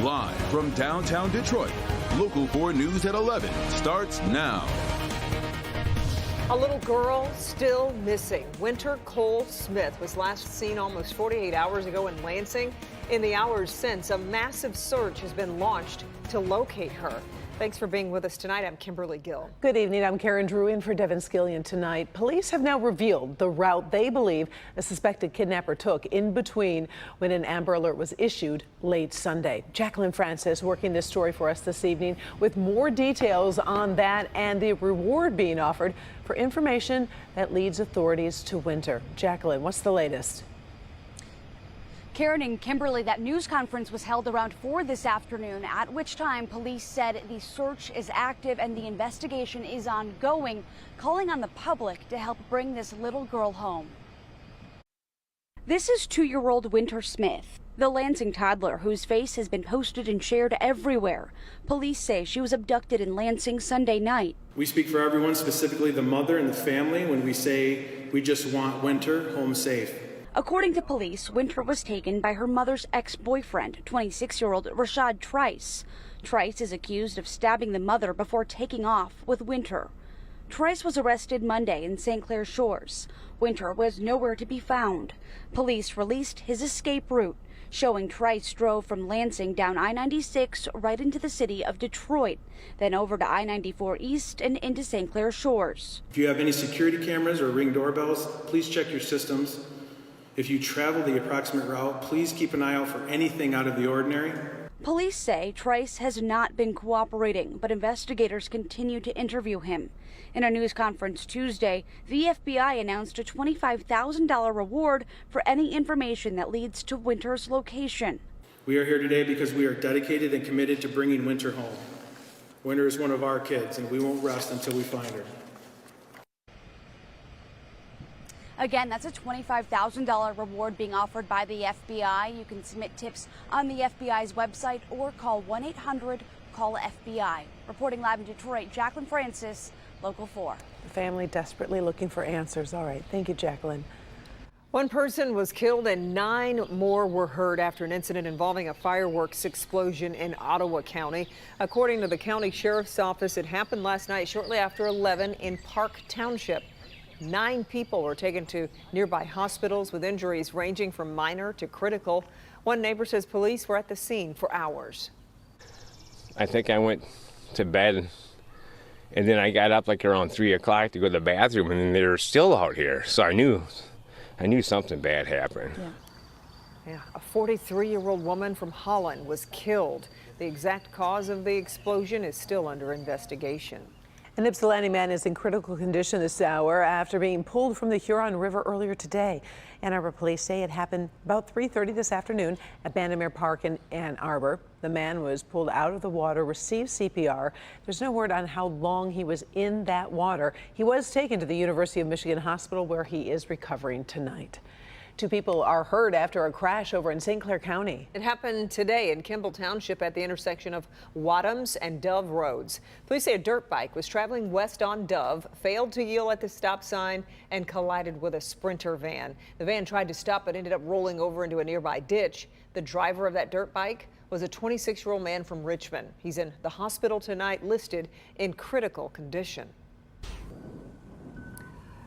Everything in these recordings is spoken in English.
Live from downtown Detroit, Local 4 News at 11 starts now. A little girl still missing. Winter Cole Smith was last seen almost 48 hours ago in Lansing. In the hours since, a massive search has been launched to locate her. Thanks for being with us tonight. I'm Kimberly Gill. Good evening. I'm Karen Drew in for Devin Skillian tonight. Police have now revealed the route they believe a suspected kidnapper took in between when an Amber Alert was issued late Sunday. Jacqueline Francis working this story for us this evening with more details on that and the reward being offered for information that leads authorities to Winter. Jacqueline, what's the latest? Karen and Kimberly, that news conference was held around 4 this afternoon, at which time police said the search is active and the investigation is ongoing, calling on the public to help bring this little girl home. This is 2-year-old Winter Smith, the Lansing toddler whose face has been posted and shared everywhere. Police say she was abducted in Lansing Sunday night. We speak for everyone, specifically the mother and the family, when we say we just want Winter home safe. According to police, Winter was taken by her mother's ex-boyfriend, 26-year-old Rashad Trice. Trice is accused of stabbing the mother before taking off with Winter. Trice was arrested Monday in Sinclair Shores. Winter was nowhere to be found. Police released his escape route, showing Trice drove from Lansing down I-96 right into the city of Detroit, then over to I-94 East and into St. Clair Shores. If you have any security cameras or Ring doorbells, please check your systems. If you travel the approximate route, please keep an eye out for anything out of the ordinary. Police say Trice has not been cooperating, but investigators continue to interview him. In a news conference Tuesday, the FBI announced a $25,000 reward for any information that leads to Winter's location. We are here today because we are dedicated and committed to bringing Winter home. Winter is one of our kids, and we won't rest until we find her. Again, that's a $25,000 reward being offered by the FBI. You can submit tips on the FBI's website or call 1-800-CALL-FBI. Reporting live in Detroit, Jacqueline Francis, Local 4. The family desperately looking for answers. All right. Thank you, Jacqueline. One person was killed and 9 more were hurt after an incident involving a fireworks explosion in Ottawa County. According to the county sheriff's office, it happened last night shortly after 11 in Park Township. 9 people were taken to nearby hospitals with injuries ranging from minor to critical. One neighbor says police were at the scene for hours. I think I went to bed and then I got up like around 3 o'clock to go to the bathroom, and then they were still out here. So I knew something bad happened. Yeah, a 43-year-old woman from Holland was killed. The exact cause of the explosion is still under investigation. An Ypsilanti man is in critical condition this hour after being pulled from the Huron River earlier today. Ann Arbor police say it happened about 3:30 this afternoon at Bandamere Park in Ann Arbor. The man was pulled out of the water, received CPR. There's no word on how long he was in that water. He was taken to the University of Michigan Hospital, where he is recovering tonight. 2 people are hurt after a crash over in St. Clair County. It happened today in Kimball Township at the intersection of Wadhams and Dove Roads. Police say a dirt bike was traveling west on Dove, failed to yield at the stop sign, and collided with a Sprinter van. The van tried to stop but ended up rolling over into a nearby ditch. The driver of that dirt bike was a 26-year-old man from Richmond. He's in the hospital tonight, listed in critical condition.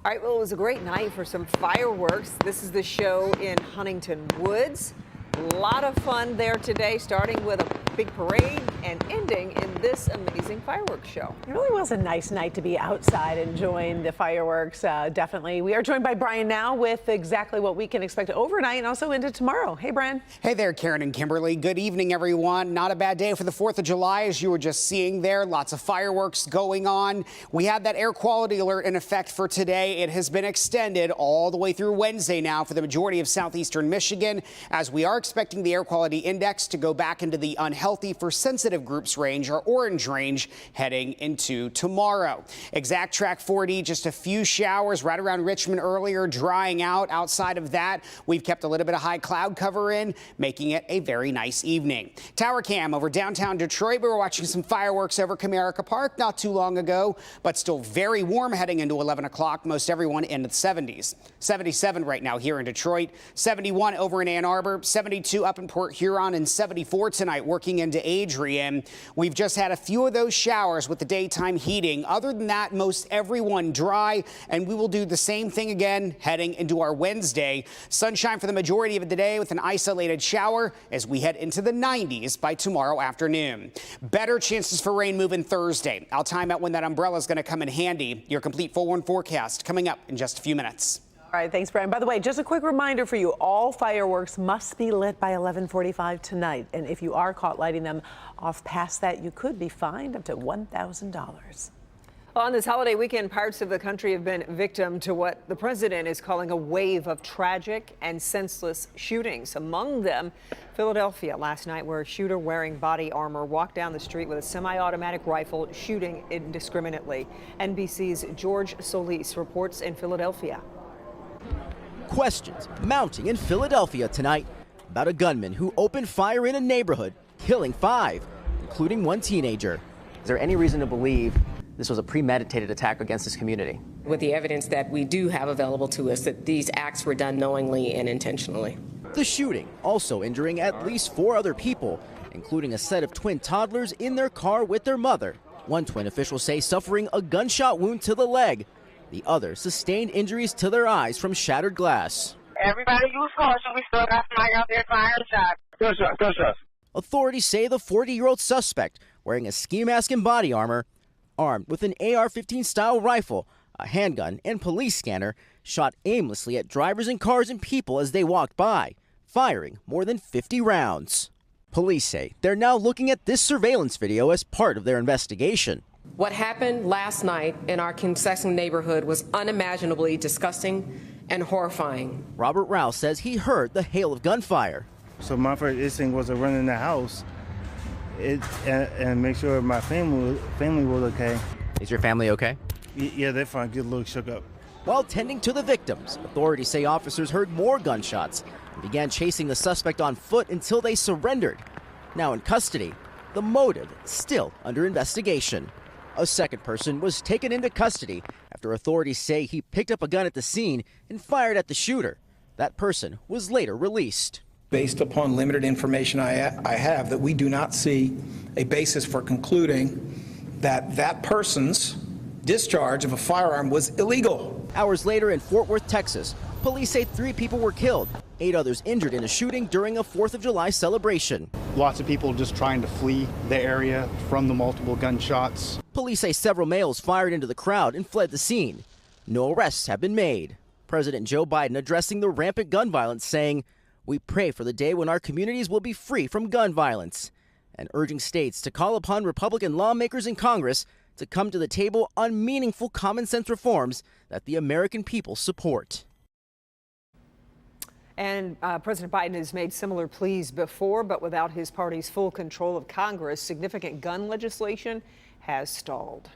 All right, well, it was a great night for some fireworks. This is the show in Huntington Woods. A lot of fun there today, starting with a big parade and ending in this amazing fireworks show. It really was a nice night to be outside enjoying the fireworks, definitely. We are joined by Brian now with exactly what we can expect overnight and also into tomorrow. Hey, Brian. Hey there, Karen and Kimberly. Good evening, everyone. Not a bad day for the 4th of July, as you were just seeing there. Lots of fireworks going on. We had that air quality alert in effect for today. It has been extended all the way through Wednesday now for the majority of southeastern Michigan, as we are expecting the air quality index to go back into the unhealthy for sensitive groups range, or orange range, heading into tomorrow. Exact track 40, just a few showers right around Richmond earlier, drying out. Outside of that, we've kept a little bit of high cloud cover in, making it a very nice evening. Tower cam over downtown Detroit. We were watching some fireworks over Comerica Park not too long ago, but still very warm heading into 11 o'clock. Most everyone in the 70s. 77 right now here in Detroit, 71 over in Ann Arbor, 72 up in Port Huron, and 74 tonight working moving into Adrian. We've just had a few of those showers with the daytime heating. Other than that, most everyone dry, and we will do the same thing again heading into our Wednesday. Sunshine for the majority of the day with an isolated shower as we head into the 90s by tomorrow afternoon. Better chances for rain moving Thursday. I'll time out when that umbrella is going to come in handy. Your complete 4-1 forecast coming up in just a few minutes. All right, thanks, Brian. By the way, just a quick reminder for you, all fireworks must be lit by 11:45 tonight. And if you are caught lighting them off past that, you could be fined up to $1,000. On this holiday weekend, parts of the country have been victim to what the president is calling a wave of tragic and senseless shootings. Among them, Philadelphia last night, where a shooter wearing body armor walked down the street with a semi-automatic rifle, shooting indiscriminately. NBC's George Solis reports in Philadelphia. Questions mounting in Philadelphia tonight about a gunman who opened fire in a neighborhood, killing 5, including 1 teenager. Is there any reason to believe this was a premeditated attack against this community? With the evidence that we do have available to us, that these acts were done knowingly and intentionally. The shooting also injuring at least 4 other people, including a set of twin toddlers in their car with their mother. One twin officials say suffering a gunshot wound to the leg. The other sustained injuries to their eyes from shattered glass. Everybody use caution. We still got somebody out there firing shots. Gunshots. Authorities say the 40-year-old suspect, wearing a ski mask and body armor, armed with an AR-15 style rifle, a handgun, and police scanner, shot aimlessly at drivers and cars and people as they walked by, firing more than 50 rounds. Police say they're now looking at this surveillance video as part of their investigation. What happened last night in our Concession neighborhood was unimaginably disgusting and horrifying. Robert Rouse says he heard the hail of gunfire. So my first instinct was to run in the house and make sure my family was okay. Is your family okay? Yeah, they're fine. Get a little shook up. While tending to the victims, authorities say officers heard more gunshots and began chasing the suspect on foot until they surrendered. Now in custody, the motive still under investigation. A second person was taken into custody after authorities say he picked up a gun at the scene and fired at the shooter. That person was later released. Based upon limited information I have, that we do not see a basis for concluding that that person's discharge of a firearm was illegal. Hours later in Fort Worth, Texas, police say 3 people were killed, 8 others injured in a shooting during a 4th of July celebration. Lots of people just trying to flee the area from the multiple gunshots. Police say several males fired into the crowd and fled the scene. No arrests have been made. President Joe Biden addressing the rampant gun violence, saying, "We pray for the day when our communities will be free from gun violence," and urging states to call upon Republican lawmakers in Congress to come to the table on meaningful common sense reforms that the American people support. And President Biden has made similar pleas before, but without his party's full control of Congress, significant gun legislation has stalled.